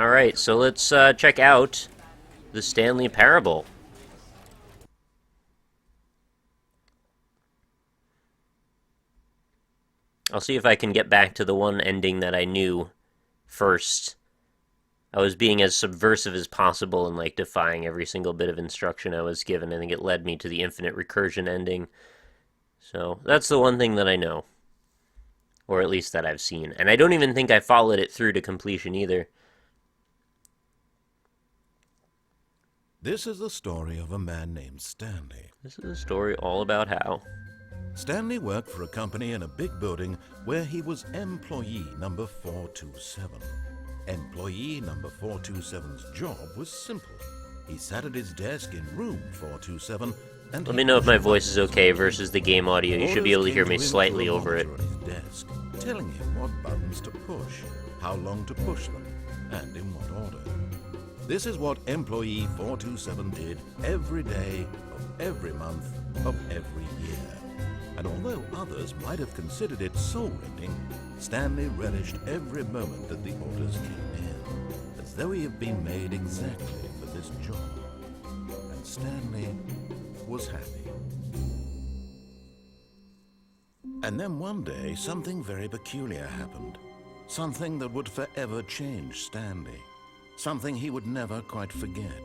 Alright, so let's check out the Stanley Parable. I'll see if I can get back to the one ending that I knew first. I was being as subversive as possible and, like, defying every single bit of instruction I was given. I think it led me to the infinite recursion ending. So, that's the one thing that I know. Or at least that I've seen. And I don't even think I followed it through to completion either. This is the story of a man named Stanley. This is a story all about how. Stanley worked for a company in a big building where he was employee number 427. Employee number 427's job was simple. He sat at his desk in room 427 and... Let me know if my voice is okay versus the game audio. You should be able to hear me slightly over it. On his desk, telling him what buttons to push, how long to push them, and in what order. This is what employee 427 did every day of every month of every year. And although others might have considered it soul-rending, Stanley relished every moment that the orders came in, as though he had been made exactly for this job. And Stanley was happy. And then one day, something very peculiar happened. Something that would forever change Stanley. Something he would never quite forget.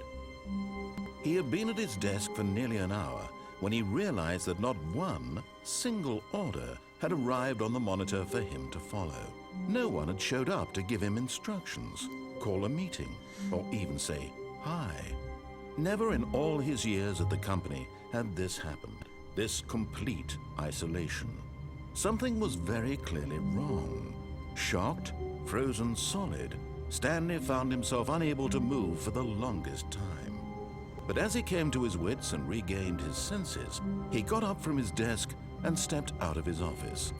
He had been at his desk for nearly an hour when he realized that not one single order had arrived on the monitor for him to follow. No one had showed up to give him instructions, call a meeting, or even say hi. Never in all his years at the company had this happened, this complete isolation. Something was very clearly wrong. Shocked, frozen solid, Stanley found himself unable to move for the longest time. But as he came to his wits and regained his senses, he got up from his desk and stepped out of his office.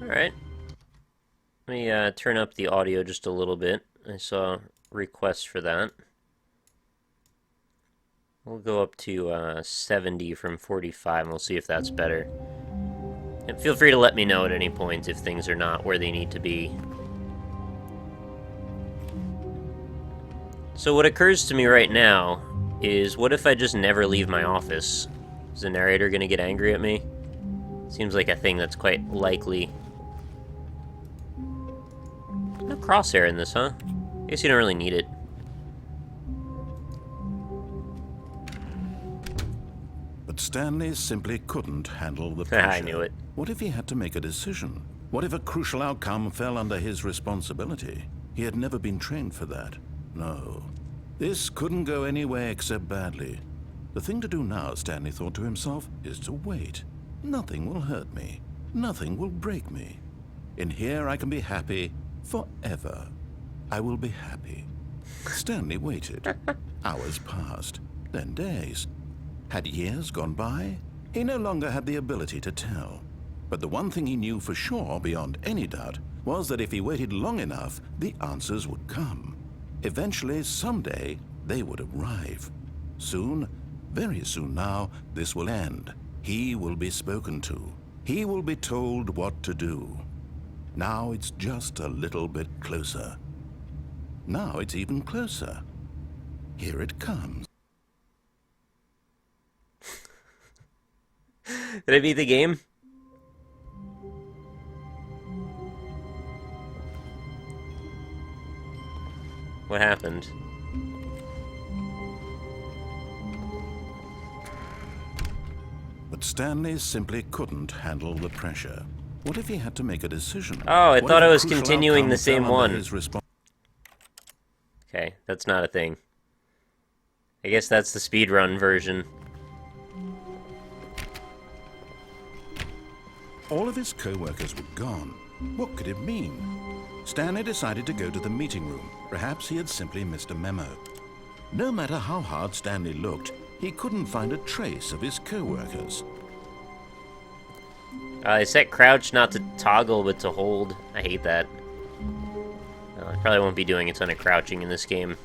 Alright. Let me turn up the audio just a little bit. I saw requests for that. We'll go up to 70 from 45 and we'll see if that's better. And feel free to let me know at any point if things are not where they need to be. So what occurs to me right now is, what if I just never leave my office? Is the narrator going to get angry at me? Seems like a thing that's quite likely. No crosshair in this, huh? I guess you don't really need it. But Stanley simply couldn't handle the pressure. I knew it. What if he had to make a decision? What if a crucial outcome fell under his responsibility? He had never been trained for that. No. This couldn't go any way except badly. The thing to do now, Stanley thought to himself, is to wait. Nothing will hurt me. Nothing will break me. In here I can be happy forever. I will be happy. Stanley waited. Hours passed, then days. Had years gone by? He no longer had the ability to tell. But the one thing he knew for sure, beyond any doubt, was that if he waited long enough, the answers would come. Eventually, someday, they would arrive. Soon, very soon now, this will end. He will be spoken to. He will be told what to do. Now it's just a little bit closer. Now it's even closer. Here it comes. Did I beat the game? What happened? But Stanley simply couldn't handle the pressure. What if he had to make a decision? Oh, I What thought if I a was crucial continuing the outcome same fell under one. his respons- Okay, that's not a thing. I guess that's the speedrun version. All of his co-workers were gone. What could it mean? Stanley decided to go to the meeting room. Perhaps he had simply missed a memo. No matter how hard Stanley looked, he couldn't find a trace of his co-workers. I set crouch not to toggle, but to hold. I hate that. I probably won't be doing a ton of crouching in this game.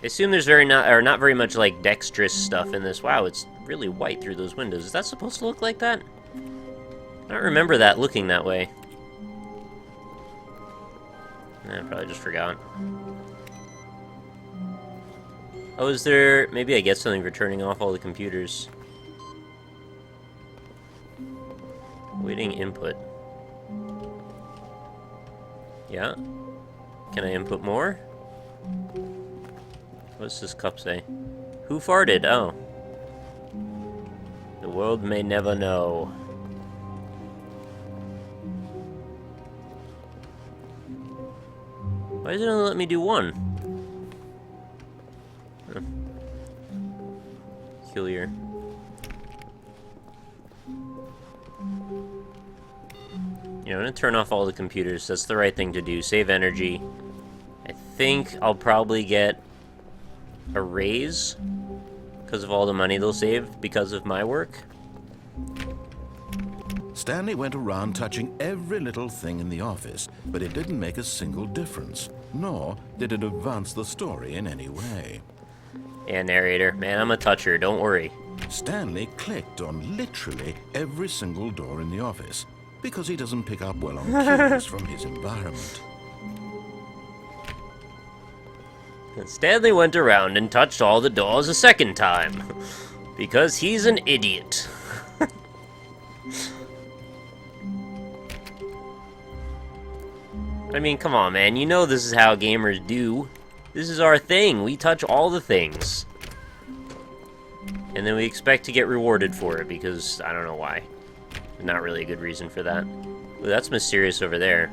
I assume there's not very much like dexterous stuff in this. Wow, it's really white through those windows. Is that supposed to look like that? I don't remember that looking that way. I probably just forgot. Oh, is there... Maybe I get something for turning off all the computers. Waiting input. Yeah? Can I input more? What's this cup say? Who farted? Oh. The world may never know. Why doesn't it let me do one? Huh. Peculiar. You know, I'm gonna turn off all the computers. That's the right thing to do. Save energy. I think I'll probably get a raise because of all the money they'll save because of my work. Stanley went around touching every little thing in the office, but it didn't make a single difference, nor did it advance the story in any way. Yeah, narrator. Man, I'm a toucher. Don't worry. Stanley clicked on literally every single door in the office, because he doesn't pick up well on cues from his environment. And Stanley went around and touched all the doors a second time. Because he's an idiot. I mean, come on, man. You know this is how gamers do. This is our thing. We touch all the things. And then we expect to get rewarded for it because I don't know why. Not really a good reason for that. Ooh, that's mysterious over there.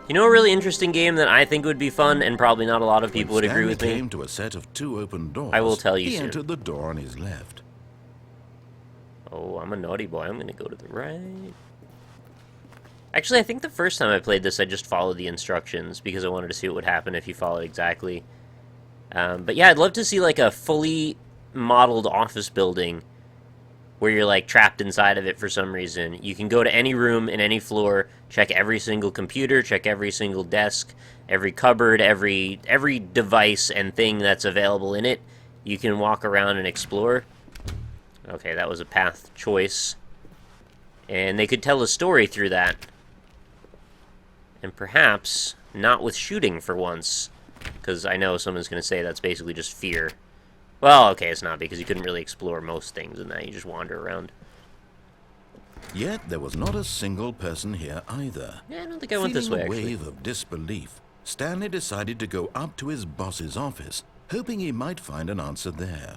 You know a really interesting game that I think would be fun and probably not a lot of people would agree with me? When Stanley came to a set of 2 open doors, I will tell you he soon. entered the door on his left. Oh, I'm a naughty boy. I'm gonna go to the right. Actually, I think the first time I played this, I just followed the instructions because I wanted to see what would happen if you followed exactly. But yeah, I'd love to see like a fully modeled office building where you're like trapped inside of it for some reason. You can go to any room in any floor, check every single computer, check every single desk, every cupboard, every device and thing that's available in it. You can walk around and explore. Okay, that was a path choice. And they could tell a story through that. And perhaps not with shooting for once. Because I know someone's going to say that's basically just fear. Well, okay, it's not, because you couldn't really explore most things in that. You just wander around. Yet there was not a single person here either. Yeah, I don't think I went this way, Feeling a actually. wave of disbelief, Stanley decided to go up to his boss's office, hoping he might find an answer there.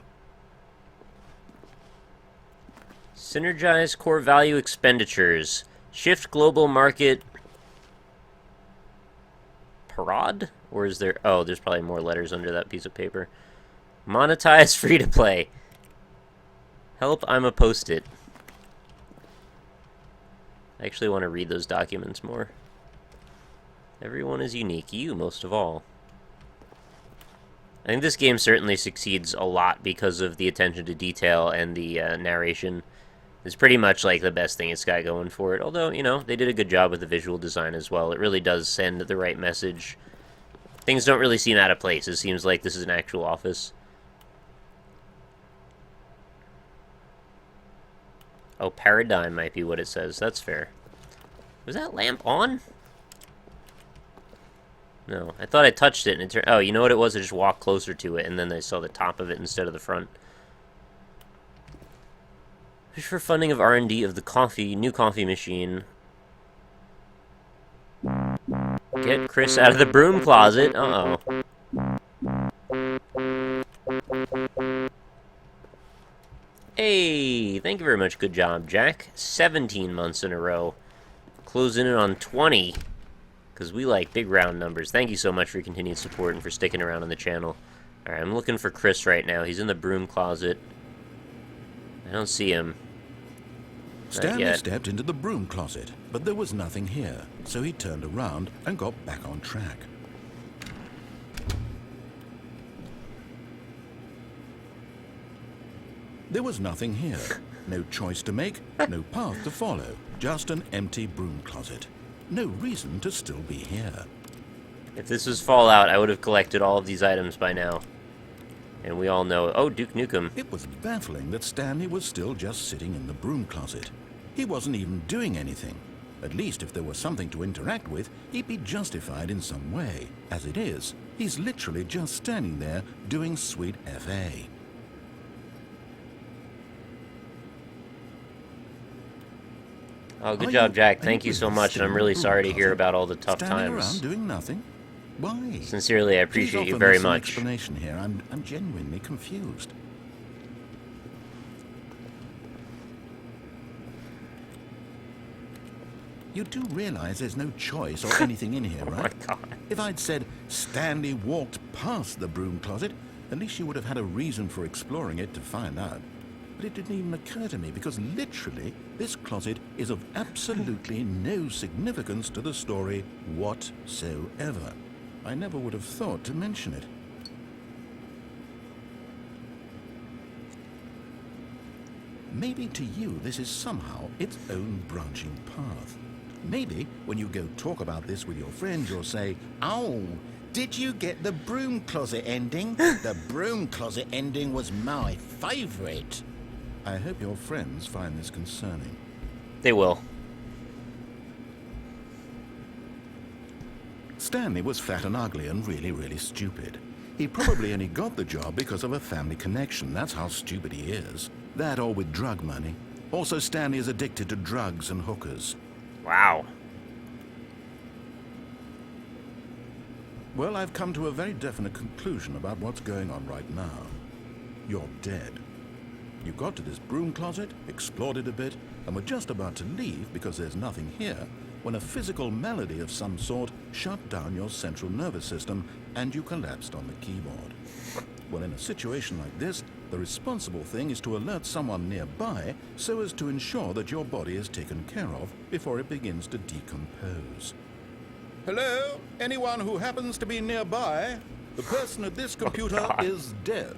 Synergize core value expenditures. Shift global market... Parade? Or is there... Oh, there's probably more letters under that piece of paper. Monetize free-to-play. Help, I'm a post-it. I actually want to read those documents more. Everyone is unique. You, most of all. I think this game certainly succeeds a lot because of the attention to detail and the narration. It's pretty much like the best thing it's got going for it. Although, you know, they did a good job with the visual design as well. It really does send the right message. Things don't really seem out of place. It seems like this is an actual office. Oh, paradigm might be what it says. That's fair. Was that lamp on? No, I thought I touched it and it turned... Oh, you know what it was? I just walked closer to it and then I saw the top of it instead of the front. Fish for funding of R&D of the new coffee machine. Get Chris out of the broom closet. Uh-oh. Hey, thank you very much. Good job, Jack. 17 months in a row. Closing in on 20. Because we like big round numbers. Thank you so much for your continued support and for sticking around on the channel. Alright, I'm looking for Chris right now. He's in the broom closet. I don't see him. Stanley stepped into the broom closet, but there was nothing here, so he turned around and got back on track. There was nothing here. No choice to make, no path to follow, just an empty broom closet. No reason to still be here. If this was Fallout, I would have collected all of these items by now. And we all know... Oh, Duke Nukem. It was baffling that Stanley was still just sitting in the broom closet. He wasn't even doing anything. At least if there was something to interact with, he'd be justified in some way. As it is, he's literally just standing there doing sweet FA. Oh, good job, Jack. Thank you so much, and I'm really sorry to hear about all the tough Standing times. around doing nothing? Why? Sincerely, I appreciate you very much. Explanation here. I'm genuinely confused. You do realize there's no choice or anything in here, right? Oh my God. If I'd said Stanley walked past the broom closet, at least you would have had a reason for exploring it to find out. But it didn't even occur to me because literally this closet is of absolutely no significance to the story whatsoever. I never would have thought to mention it. Maybe to you this is somehow its own branching path. Maybe when you go talk about this with your friends, you'll say, "Oh, did you get the broom closet ending? The broom closet ending was my favorite." I hope your friends find this concerning. They will. Stanley was fat and ugly and really, really stupid. He probably only got the job because of a family connection. That's how stupid he is. That or with drug money. Also, Stanley is addicted to drugs and hookers. Wow. Well, I've come to a very definite conclusion about what's going on right now. You're dead. You got to this broom closet, explored it a bit, and were just about to leave because there's nothing here, when a physical malady of some sort shut down your central nervous system and you collapsed on the keyboard. Well, in a situation like this, the responsible thing is to alert someone nearby so as to ensure that your body is taken care of before it begins to decompose. Hello? Anyone who happens to be nearby? The person at this computer is dead.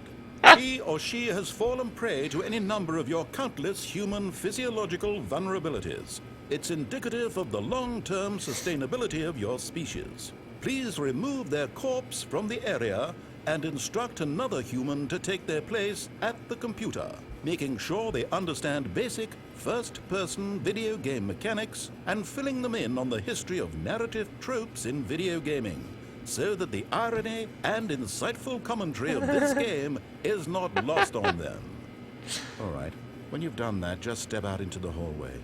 He or she has fallen prey to any number of your countless human physiological vulnerabilities. It's indicative of the long-term sustainability of your species. Please remove their corpse from the area and instruct another human to take their place at the computer, making sure they understand basic first-person video game mechanics and filling them in on the history of narrative tropes in video gaming, so that the irony and insightful commentary of this game is not lost on them. All right, when you've done that, just step out into the hallway.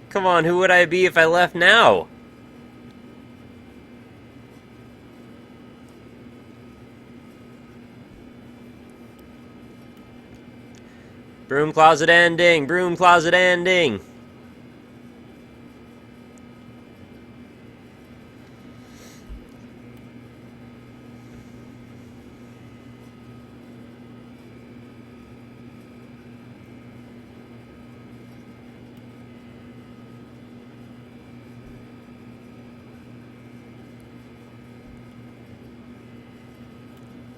Come on, who would I be if I left now? Broom closet ending! Broom closet ending!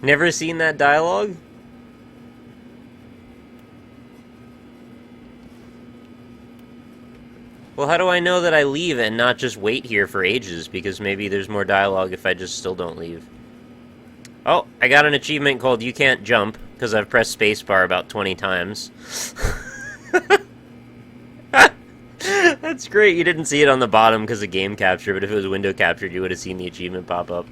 Never seen that dialogue? Well, how do I know that I leave and not just wait here for ages? Because maybe there's more dialogue if I just still don't leave. Oh, I got an achievement called You Can't Jump, because I've pressed spacebar about 20 times. That's great. You didn't see it on the bottom because of game capture, but if it was window captured, you would have seen the achievement pop up.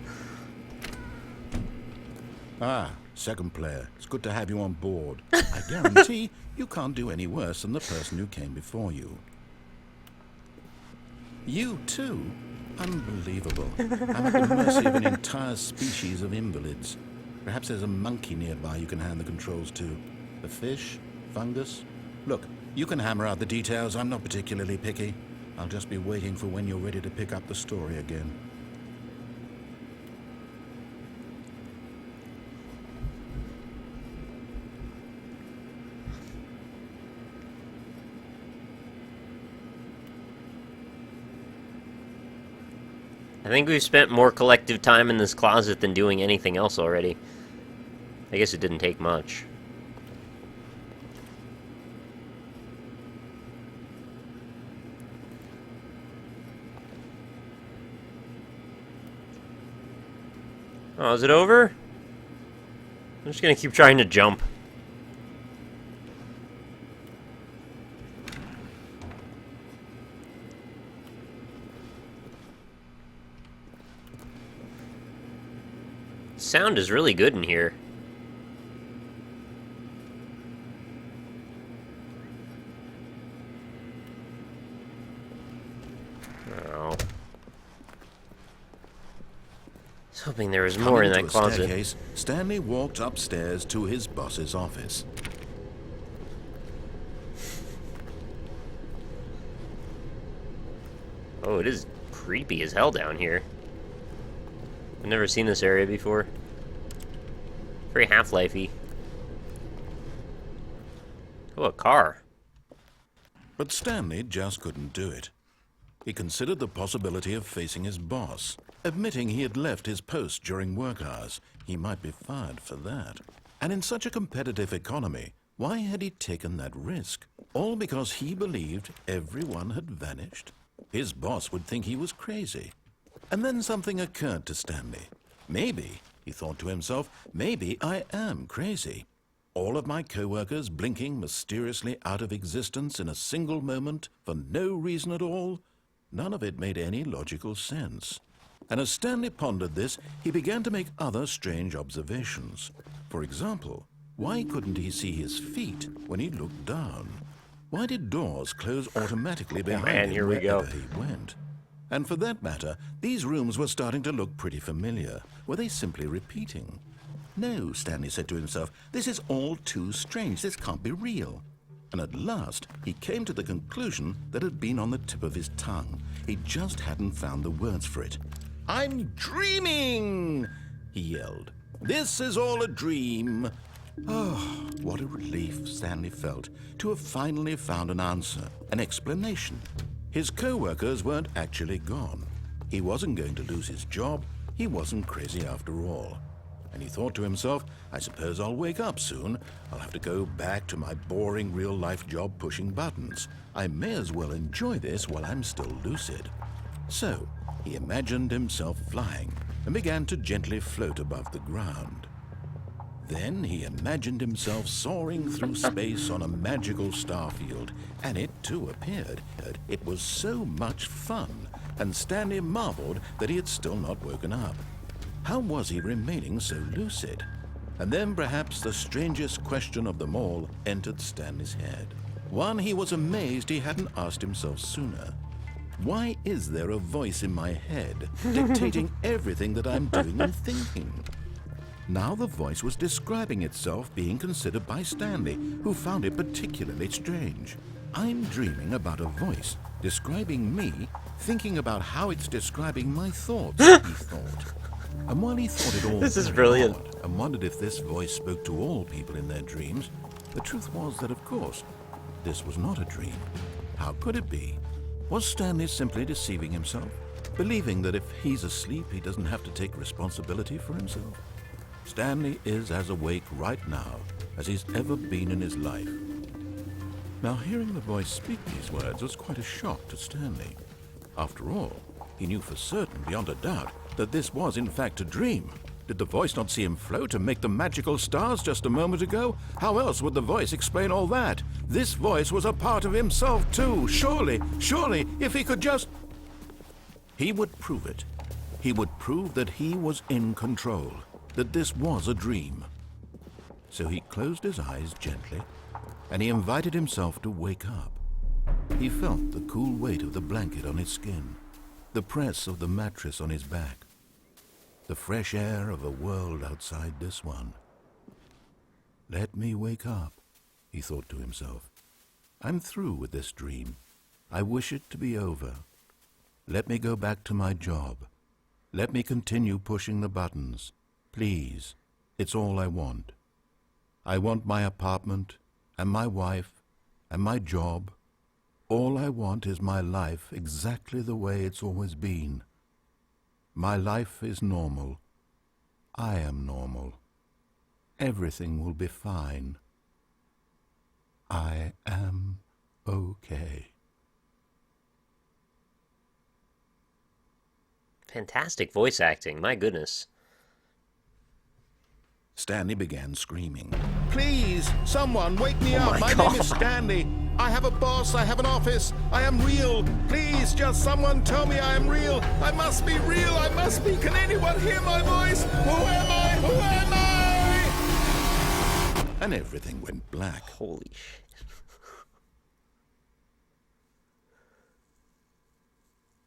Ah, second player. It's good to have you on board. I guarantee you can't do any worse than the person who came before you. You too? Unbelievable. I'm at the mercy of an entire species of invalids. Perhaps there's a monkey nearby you can hand the controls to. A fish? Fungus? Look, you can hammer out the details. I'm not particularly picky. I'll just be waiting for when you're ready to pick up the story again. I think we've spent more collective time in this closet than doing anything else already. I guess it didn't take much. Oh, is it over? I'm just gonna keep trying to jump. Sound is really good in here. Oh. I was hoping there was more in that closet. Staircase, Stanley walked upstairs to his boss's office. Oh, it is creepy as hell down here. I've never seen this area before. Very Half-Life-y. Oh, a car. But Stanley just couldn't do it. He considered the possibility of facing his boss. Admitting he had left his post during work hours, he might be fired for that. And in such a competitive economy, why had he taken that risk? All because he believed everyone had vanished? His boss would think he was crazy. And then something occurred to Stanley. Maybe, he thought to himself, maybe I am crazy. All of my co-workers blinking mysteriously out of existence in a single moment for no reason at all? None of it made any logical sense. And as Stanley pondered this, he began to make other strange observations. For example, why couldn't he see his feet when he looked down? Why did doors close automatically behind him wherever he went? And for that matter, these rooms were starting to look pretty familiar. Were they simply repeating? No, Stanley said to himself, this is all too strange. This can't be real. And at last, he came to the conclusion that had been on the tip of his tongue. He just hadn't found the words for it. I'm dreaming, he yelled. This is all a dream. Oh, what a relief Stanley felt to have finally found an answer, an explanation. His co-workers weren't actually gone. He wasn't going to lose his job. He wasn't crazy after all. And he thought to himself, I suppose I'll wake up soon. I'll have to go back to my boring real-life job pushing buttons. I may as well enjoy this while I'm still lucid. So, he imagined himself flying and began to gently float above the ground. Then he imagined himself soaring through space on a magical starfield, and it too appeared. It was so much fun, and Stanley marveled that he had still not woken up. How was he remaining so lucid? And then perhaps the strangest question of them all entered Stanley's head. One he was amazed he hadn't asked himself sooner. Why is there a voice in my head dictating everything that I'm doing and thinking? Now the voice was describing itself being considered by Stanley, who found it particularly strange. I'm dreaming about a voice describing me, thinking about how it's describing my thoughts, he thought. And while he thought it all This is very brilliant. odd and wondered if this voice spoke to all people in their dreams, the truth was that, of course, this was not a dream. How could it be? Was Stanley simply deceiving himself, believing that if he's asleep, he doesn't have to take responsibility for himself? Stanley is as awake right now as he's ever been in his life. Now, hearing the voice speak these words was quite a shock to Stanley. After all, he knew for certain, beyond a doubt, that this was in fact a dream. Did the voice not see him float and make the magical stars just a moment ago? How else would the voice explain all that? This voice was a part of himself too. Surely, if he could just... He would prove it. He would prove that he was in control, that this was a dream. So he closed his eyes gently, and he invited himself to wake up. He felt the cool weight of the blanket on his skin, the press of the mattress on his back, the fresh air of a world outside this one. Let me wake up, he thought to himself. I'm through with this dream. I wish it to be over. Let me go back to my job. Let me continue pushing the buttons. Please, it's all I want. I want my apartment, and my wife, and my job. All I want is my life exactly the way it's always been. My life is normal. I am normal. Everything will be fine. I am okay. Fantastic voice acting, my goodness. Stanley began screaming. Please, someone, wake me Oh up. my My God. name is Stanley. I have a boss. I have an office. I am real. Please, just someone tell me I am real. I must be real. I must be. Can anyone hear my voice? Who am I? Who am I? And everything went black. Holy shit.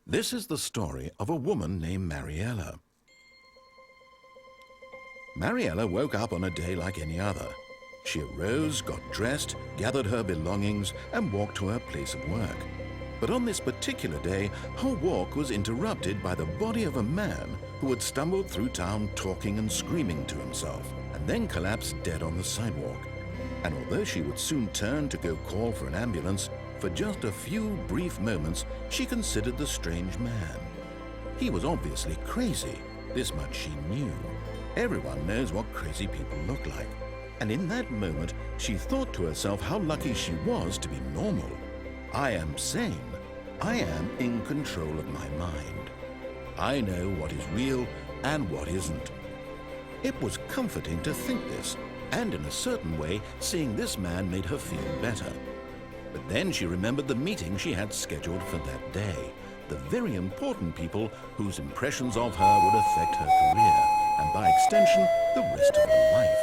This is the story of a woman named Mariella. Mariella woke up on a day like any other. She arose, got dressed, gathered her belongings, and walked to her place of work. But on this particular day, her walk was interrupted by the body of a man who had stumbled through town talking and screaming to himself, and then collapsed dead on the sidewalk. And although she would soon turn to go call for an ambulance, for just a few brief moments, she considered the strange man. He was obviously crazy. This much she knew. Everyone knows what crazy people look like. And in that moment, she thought to herself how lucky she was to be normal. I am sane. I am in control of my mind. I know what is real and what isn't. It was comforting to think this, and in a certain way, seeing this man made her feel better. But then she remembered the meeting she had scheduled for that day, the very important people whose impressions of her would affect her career, and by extension, the rest of her life.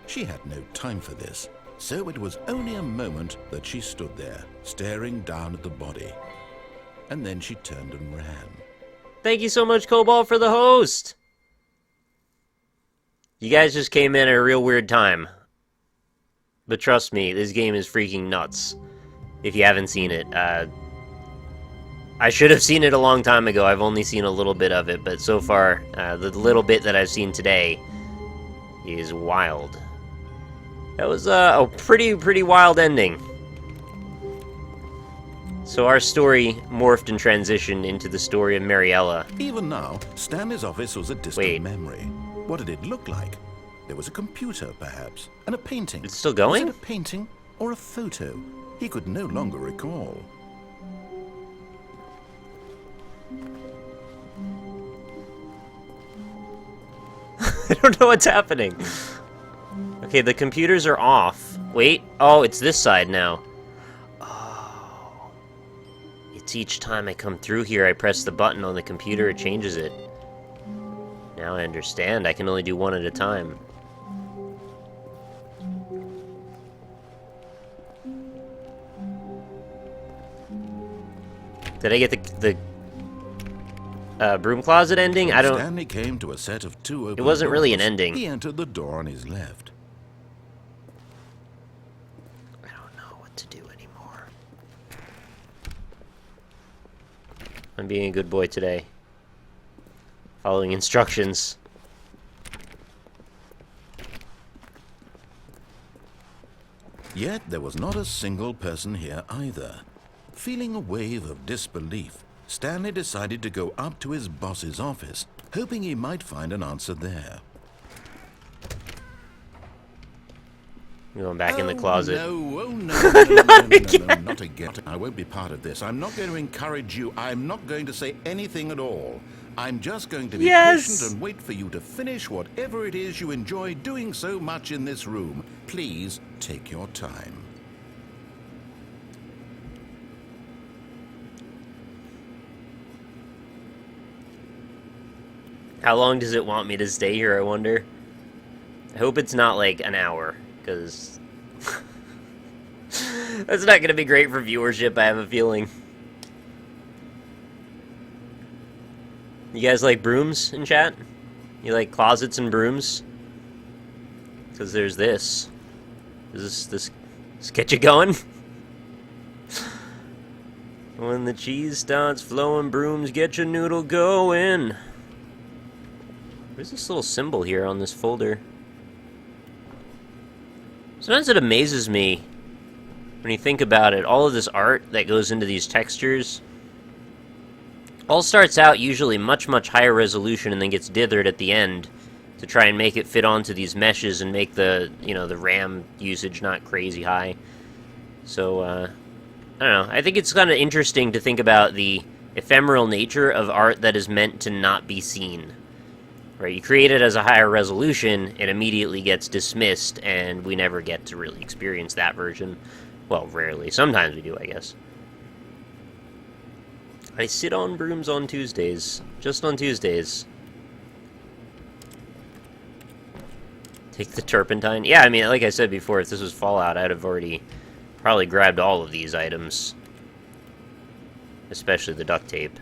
She had no time for this, so it was only a moment that she stood there, staring down at the body. And then she turned and ran. Thank you so much, Cobalt, for the host! You guys just came in at a real weird time. But trust me, this game is freaking nuts. If you haven't seen it, I should have seen it a long time ago. I've only seen a little bit of it, but so far, the little bit that I've seen today is wild. That was a pretty wild ending. So our story morphed and transitioned into the story of Mariella. Even now, Stanley's office was a distant memory. What did it look like? There was a computer, perhaps, and a painting. It's still going? Was it a painting or a photo? He could no longer recall. I don't know what's happening. Okay, the computers are off. Wait. Oh, it's this side now. Oh. It's each time I come through here, I press the button on the computer, it changes it. Now I understand. I can only do one at a time. Did I get the broom closet ending? I don't... Stanley came to a set of two open It wasn't really an doors. ending. He entered the door on his left. I don't know what to do anymore. I'm being a good boy today. Following instructions. Yet there was not a single person here either. Feeling a wave of disbelief, Stanley decided to go up to his boss's office, hoping he might find an answer there. I'm going back in the closet. No, no, not again. I won't be part of this. I'm not going to encourage you. I'm not going to say anything at all. I'm just going to be patient and wait for you to finish whatever it is you enjoy doing so much in this room. Please take your time. How long does it want me to stay here, I wonder? I hope it's not like an hour, because that's not going to be great for viewership, I have a feeling. You guys like brooms in chat? You like closets and brooms? Because there's this. Does this get you going? When the cheese starts flowing, brooms get your noodle going. Where's this little symbol here on this folder? Sometimes it amazes me when you think about it. All of this art that goes into these textures all starts out usually much higher resolution and then gets dithered at the end to try and make it fit onto these meshes and make the, you know, the RAM usage not crazy high. So, I don't know. I think it's kind of interesting to think about the ephemeral nature of art that is meant to not be seen. Right, you create it as a higher resolution, it immediately gets dismissed, and we never get to really experience that version. Well, rarely. Sometimes we do, I guess. I sit on brooms on Tuesdays. Just on Tuesdays. Take the turpentine. Yeah, I mean, like I said before, if this was Fallout, I'd have already probably grabbed all of these items. Especially the duct tape.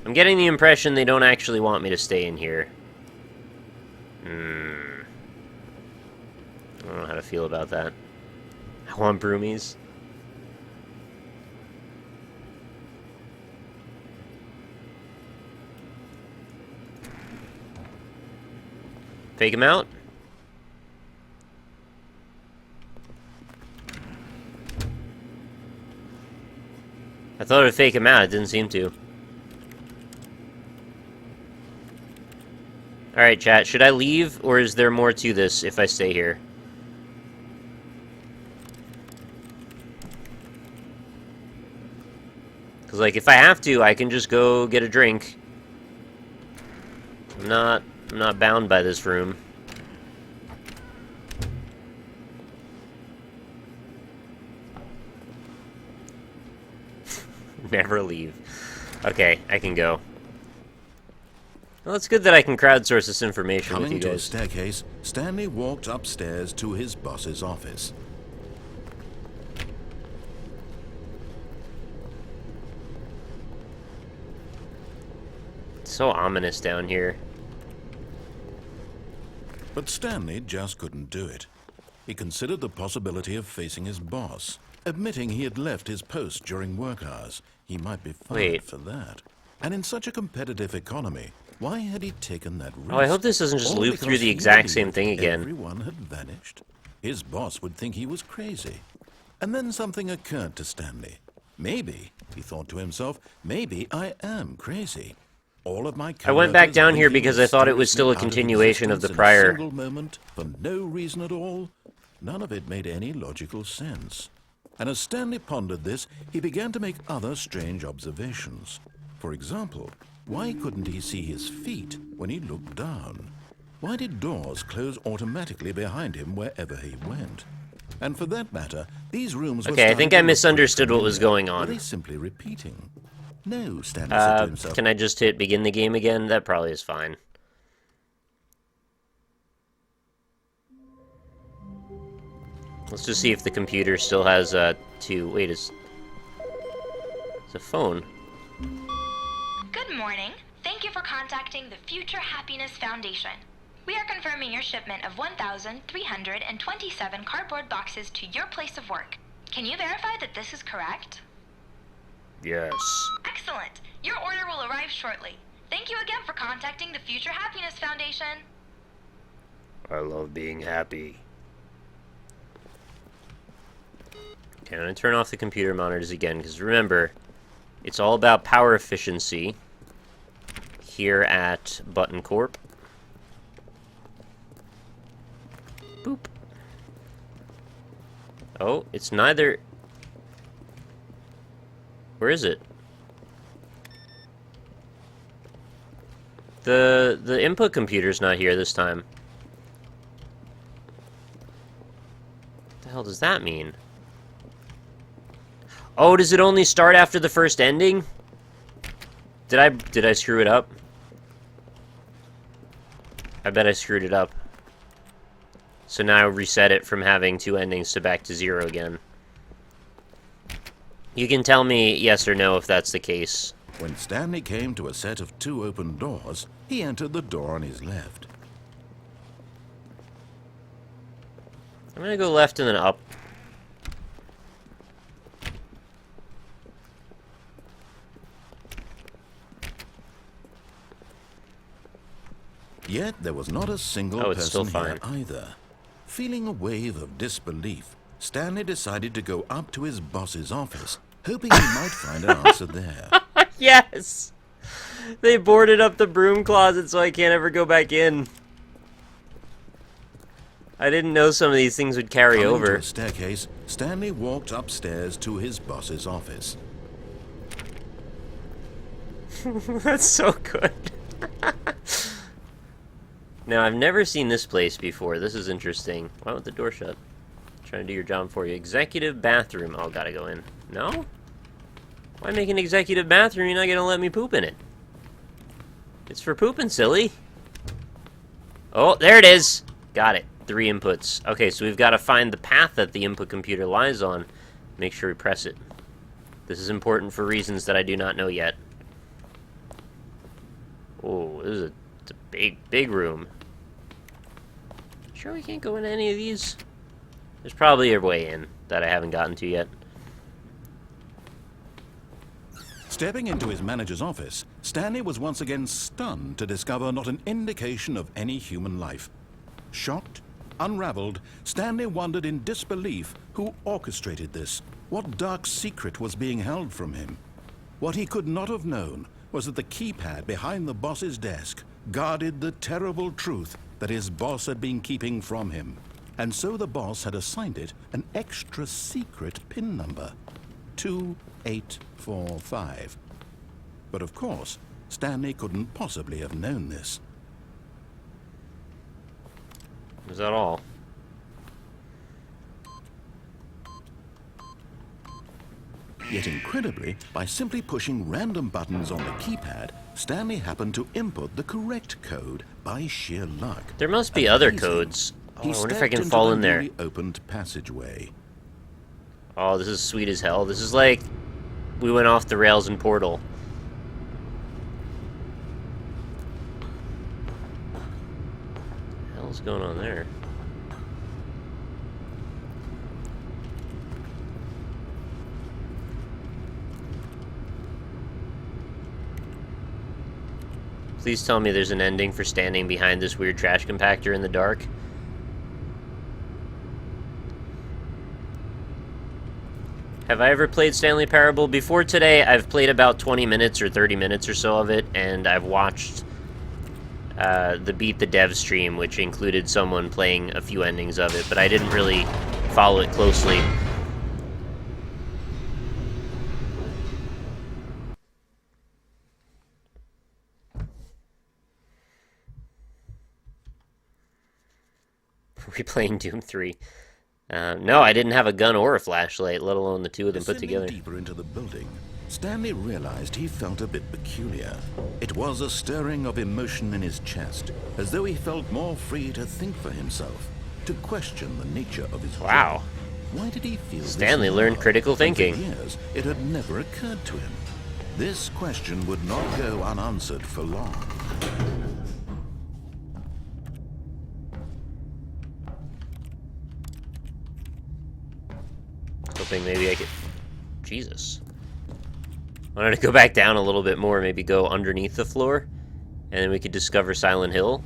I'm getting the impression they don't actually want me to stay in here. I don't know how to feel about that. I want broomies. Fake him out? I thought it would fake him out, it didn't seem to. Alright, chat, should I leave, or is there more to this if I stay here? Because, like, if I have to, I can just go get a drink. I'm not bound by this room. Never leave. Okay, I can go. Well, it's good that I can crowdsource this information with you Coming to a guys. staircase, Stanley walked upstairs to his boss's office. It's so ominous down here. But Stanley just couldn't do it. He considered the possibility of facing his boss. Admitting he had left his post during work hours, he might be fired for that. And in such a competitive economy, why had he taken that risk? Oh, I hope this doesn't just All loop through because the he exact believed same thing again. Everyone had vanished. His boss would think he was crazy. And then something occurred to Stanley. Maybe, he thought to himself, maybe I am crazy. All of my I went back coworkers down here blinking because I thought it was mysteriously still a out of continuation of the existence in a prior. single moment for no reason at all. None of it made any logical sense. And as Stanley pondered this, he began to make other strange observations. For example, why couldn't he see his feet when he looked down? Why did doors close automatically behind him wherever he went? And for that matter, these rooms were Okay, I think I starting to look misunderstood what was familiar. going on. Were they simply repeating? No, Stanley said to himself. Can I just hit begin the game again? That probably is fine. Let's just see if the computer still has, wait, it's a phone. Good morning. Thank you for contacting the Future Happiness Foundation. We are confirming your shipment of 1,327 cardboard boxes to your place of work. Can you verify that this is correct? Yes. Excellent. Your order will arrive shortly. Thank you again for contacting the Future Happiness Foundation. I love being happy. Okay, I'm gonna turn off the computer monitors again, because remember, it's all about power efficiency here at Button Corp. Boop. Oh, it's neither... Where is it? The input computer's not here this time. What the hell does that mean? Oh, does it only start after the first ending? Did I screw it up? I bet I screwed it up. So now I reset it from having 2 endings to back to 0 again. You can tell me yes or no if that's the case. When Stanley came to a set of 2 open doors, he entered the door on his left. I'm gonna go left and then up. Yet there was not a single Oh, it's still person here fine. either. Feeling a wave of disbelief, Stanley decided to go up to his boss's office, hoping he might find an answer there. Yes! They boarded up the broom closet so I can't ever go back in. I didn't know some of these things would carry Coming to over. a staircase, Stanley walked upstairs to his boss's office. That's so good. Now, I've never seen this place before. This is interesting. Why won't the door shut? Trying to do your job for you. Executive bathroom. Oh, gotta go in. No? Why make an executive bathroom? You're not gonna let me poop in it. It's for pooping, silly. Oh, there it is. Got it. 3 inputs. Okay, so we've got to find the path that the input computer lies on. Make sure we press it. This is important for reasons that I do not know yet. Oh, this is it's a big, big room. Sure we can't go into any of these? There's probably a way in that I haven't gotten to yet. Stepping into his manager's office, Stanley was once again stunned to discover not an indication of any human life. Shocked, unraveled, Stanley wondered in disbelief who orchestrated this, what dark secret was being held from him. What he could not have known was that the keypad behind the boss's desk guarded the terrible truth that his boss had been keeping from him. And so the boss had assigned it an extra secret PIN number, 2845. But of course, Stanley couldn't possibly have known this. Is that all? Yet incredibly, by simply pushing random buttons on the keypad, Stanley happened to input the correct code by sheer luck. There must be other Amazing. codes. Oh, He I wonder if I stepped can into fall the in there. newly opened passageway. Oh, this is sweet as hell. This is like we went off the rails in Portal. What the hell's going on there? Please tell me there's an ending for standing behind this weird trash compactor in the dark. Have I ever played Stanley Parable? Before today, I've played about 20 minutes or 30 minutes or so of it, and I've watched the Beat the Dev stream, which included someone playing a few endings of it, but I didn't really follow it closely. Replaying Doom 3. No, I didn't have a gun or a flashlight, let alone the two of them put together. Deeper into the building, Stanley realized he felt a bit peculiar. It was a stirring of emotion in his chest, as though he felt more free to think for himself, to question the nature of his Wow. job. Why did he feel Stanley this learned now? critical And thinking. for years, it had never occurred to him. This question would not go unanswered for long. Hoping maybe I could... Jesus. I wanted to go back down a little bit more, maybe go underneath the floor, and then we could discover Silent Hill.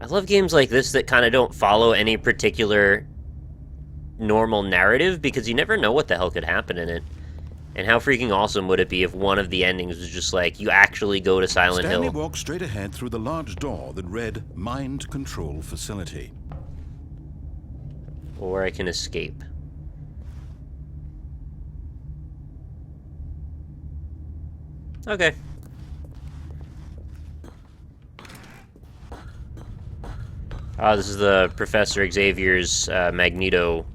I love games like this that kind of don't follow any particular normal narrative, because you never know what the hell could happen in it. And how freaking awesome would it be if one of the endings was just like, you actually go to Silent Stanley Hill. walked straight ahead through the large door that read Mind Control Facility. Or I can escape. Okay. This is the Professor Xavier's Magneto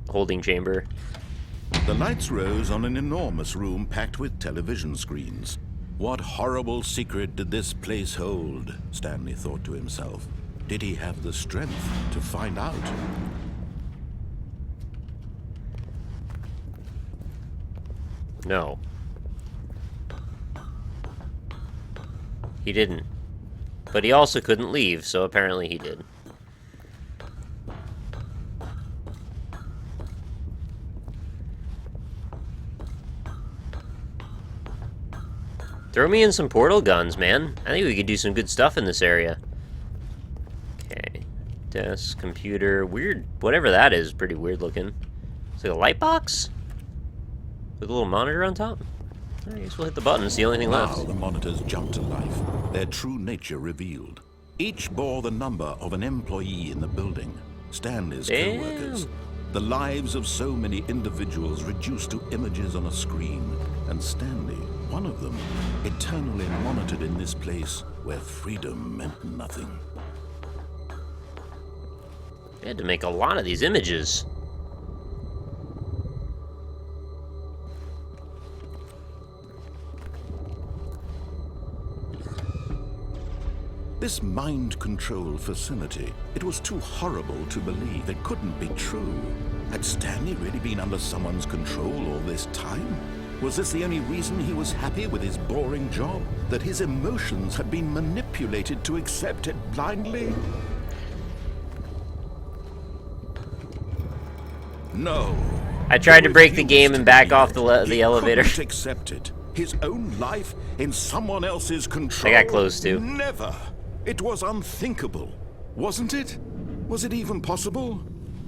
holding chamber. The lights rose on an enormous room packed with television screens. What horrible secret did this place hold? Stanley thought to himself. Did he have the strength to find out? No. He didn't. But he also couldn't leave, so apparently he did. Throw me in some portal guns, man. I think we could do some good stuff in this area. Okay. Desk, computer, weird. Whatever that is, pretty weird looking. It's like a light box? With a little monitor on top? I guess we'll hit the button. It's the only thing Now left. the monitors jumped to life, their true nature revealed. Each bore the number of an employee in the building, Stanley's Damn. co-workers. The lives of so many individuals reduced to images on a screen, and Stanley, one of them, eternally monitored in this place where freedom meant nothing. They had to make a lot of these images. This mind control facility, it was too horrible to believe. It couldn't be true. Had Stanley really been under someone's control all this time? Was this the only reason he was happy with his boring job? That his emotions had been manipulated to accept it blindly? No. I tried to He break the game refused and to back believe off it. the elevator. He couldn't accept it. His own life in someone else's control. I got close to. Never. It was unthinkable, wasn't it? Was it even possible?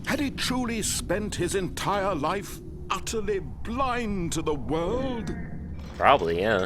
Had he truly spent his entire life utterly blind to the world? Probably, yeah.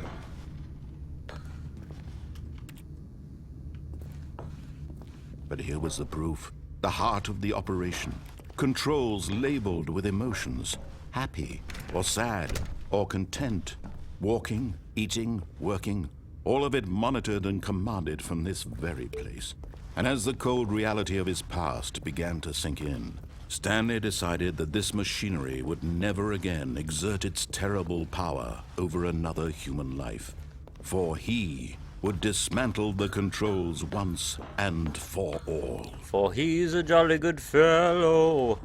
But here was the proof. The heart of the operation. Controls labeled with emotions. Happy, or sad, or content. Walking, eating, working. All of it monitored and commanded from this very place. And as the cold reality of his past began to sink in, Stanley decided that this machinery would never again exert its terrible power over another human life. For he would dismantle the controls once and for all. For he's a jolly good fellow.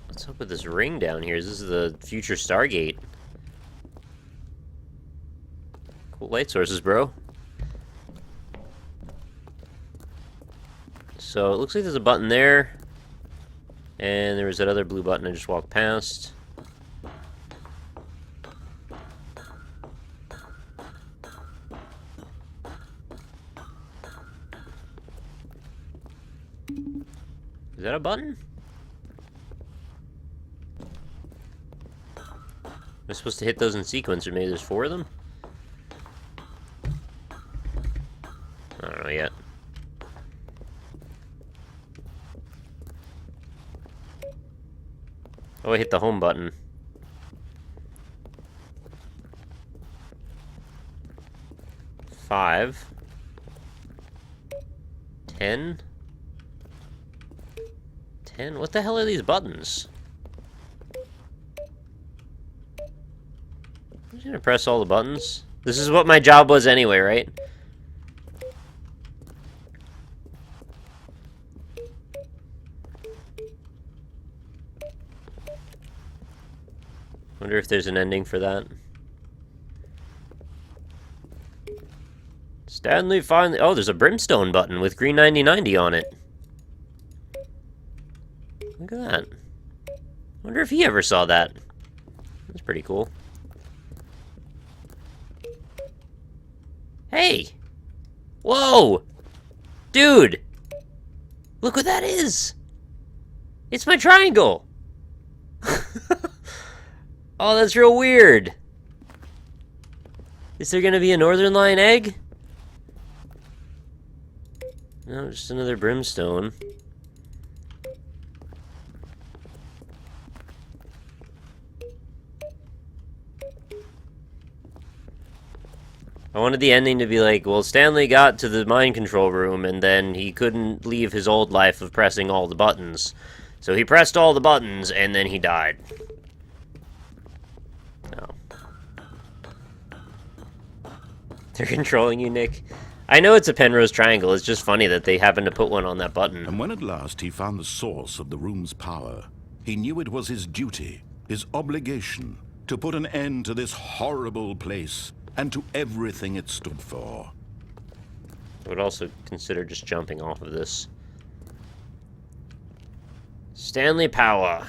What's up with this ring down here? This is the future Stargate. Cool light sources, bro. So it looks like there's a button there. And there was that other blue button I just walked past. Is that a button? Am I supposed to hit those in sequence, or maybe there's 4 of them? I don't know yet. Oh, I hit the home button. Five. 10. 10? What the hell are these buttons? I'm just gonna press all the buttons. This is what my job was anyway, right? Wonder if there's an ending for that. Stanley finally... Oh, there's a brimstone button with green 9090 on it. Look at that. Wonder if he ever saw that. That's pretty cool. Hey! Whoa! Dude! Look what that is! It's my triangle! Oh, that's real weird. Is there gonna be a Northern Lion egg? No, just another brimstone. I wanted the ending to be like, well, Stanley got to the mind control room and then he couldn't leave his old life of pressing all the buttons. So he pressed all the buttons and then he died. No. They're controlling you, Nick. I know it's a Penrose triangle, it's just funny that they happened to put one on that button. And when at last he found the source of the room's power, he knew it was his duty, his obligation, to put an end to this horrible place and to everything it stood for. I would also consider just jumping off of this. Stanley Power.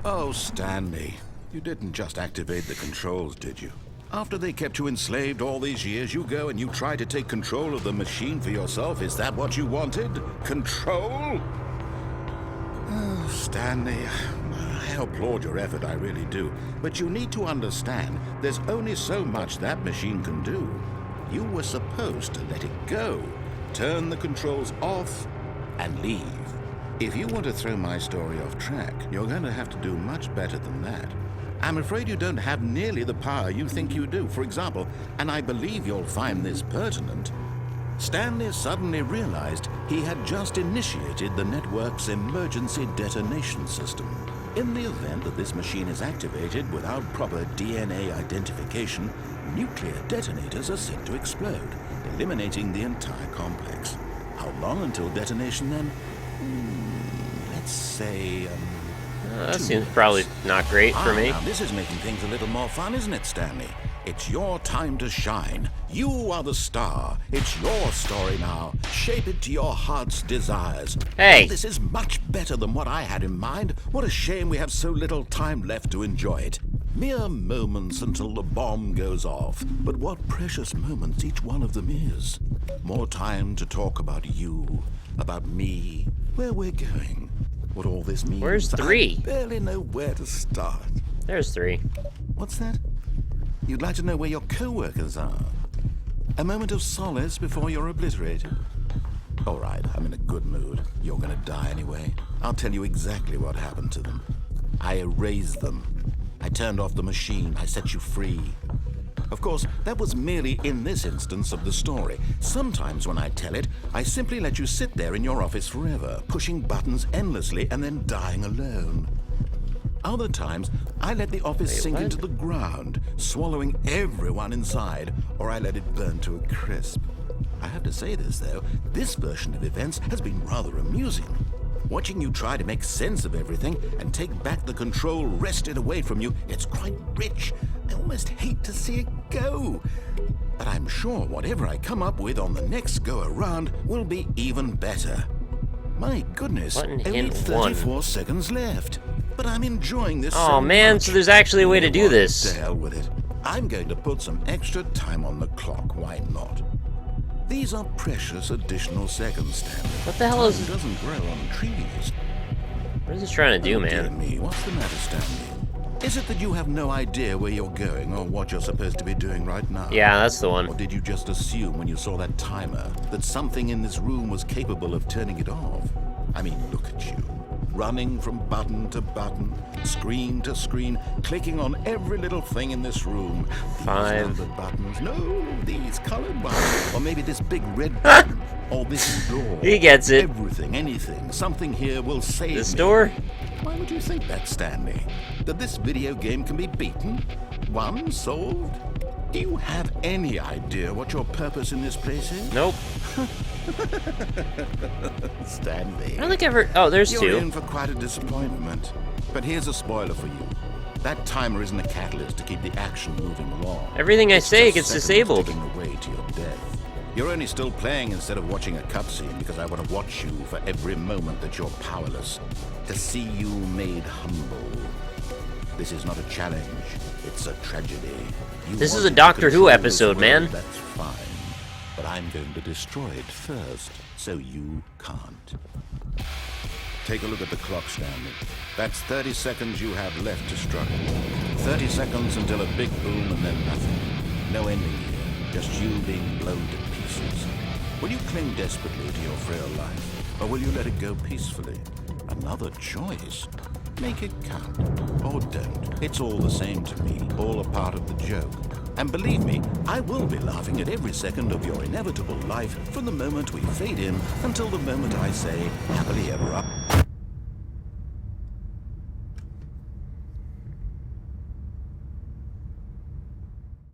Oh, Stanley, you didn't just activate the controls, did you? After they kept you enslaved all these years, you go and you try to take control of the machine for yourself. Is that what you wanted? Control? Oh, Stanley, I applaud your effort, I really do. But you need to understand, there's only so much that machine can do. You were supposed to let it go, turn the controls off, and leave. If you want to throw my story off track, you're going to have to do much better than that. I'm afraid you don't have nearly the power you think you do. For example, and I believe you'll find this pertinent, Stanley suddenly realized he had just initiated the network's emergency detonation system. In the event that this machine is activated without proper DNA identification, nuclear detonators are set to explode, eliminating the entire complex. How long until detonation then? Let's say, That seems probably not great for me. Now this is making things a little more fun, isn't it, Stanley? It's your time to shine. You are the star. It's your story now. Shape it to your heart's desires. Hey! Oh, this is much better than what I had in mind. What a shame we have so little time left to enjoy it. Mere moments until the bomb goes off. But what precious moments each one of them is. More time to talk about you, about me, where we're going, what all this means. Where's 3? I barely know where to start. There's 3. What's that? You'd like to know where your co-workers are? A moment of solace before you're obliterated? All right, I'm in a good mood. You're gonna die anyway. I'll tell you exactly what happened to them. I erased them. I turned off the machine. I set you free. Of course, that was merely in this instance of the story. Sometimes when I tell it, I simply let you sit there in your office forever, pushing buttons endlessly and then dying alone. Other times, I let the office sink into the ground, swallowing everyone inside, or I let it burn to a crisp. I have to say this, though, this version of events has been rather amusing. Watching you try to make sense of everything and take back the control wrested away from you, it's quite rich. I almost hate to see it go. But I'm sure whatever I come up with on the next go-around will be even better. My goodness, Button only hint 34 seconds left. But I'm enjoying this Oh so man, much. so there's actually a way to do What this. the hell with it. I'm going to put some extra time on the clock. Why not? These are precious additional seconds, Stanley. What the hell is... Time doesn't grow on trees. What is this trying to do, Oh, dear man? me, what's the matter, Stanley? Is it that you have no idea where you're going or what you're supposed to be doing right now? Yeah, that's the Or one. did you just assume when you saw that timer that something in this room was capable of turning it off? I mean, look at you. Running from button to button, screen to screen, clicking on every little thing in this room. These 5. numbered buttons. No, these colored ones. Or maybe this big red button. Or this door. He gets it. Everything, anything. Something here will save This me. door? Why would you think that, Stanley? That this video game can be beaten? Won? Solved? Do you have any idea what your purpose in this place is? Nope. Stanley. I don't think I ever... Oh, there's You're 2. in for quite a disappointment. But here's a spoiler for you. That timer isn't a catalyst to keep the action moving along. Everything I It's say just gets seconds disabled. ticking away to your death. You're only still playing instead of watching a cutscene because I want to watch you for every moment that you're powerless. To see you made humble. This is not a challenge. It's a tragedy. You This is wanted a to Doctor Who control this episode, world, man. That's fine. But I'm going to destroy it first, so you can't. Take a look at the clock, Stanley. That's 30 seconds you have left to struggle. 30 seconds until a big boom and then nothing. No ending here, just you being blown to pieces. Will you cling desperately to your frail life, or will you let it go peacefully? Another choice. Make it count, or don't. It's all the same to me, all a part of the joke. And believe me, I will be laughing at every second of your inevitable life from the moment we fade in until the moment I say, happily ever after.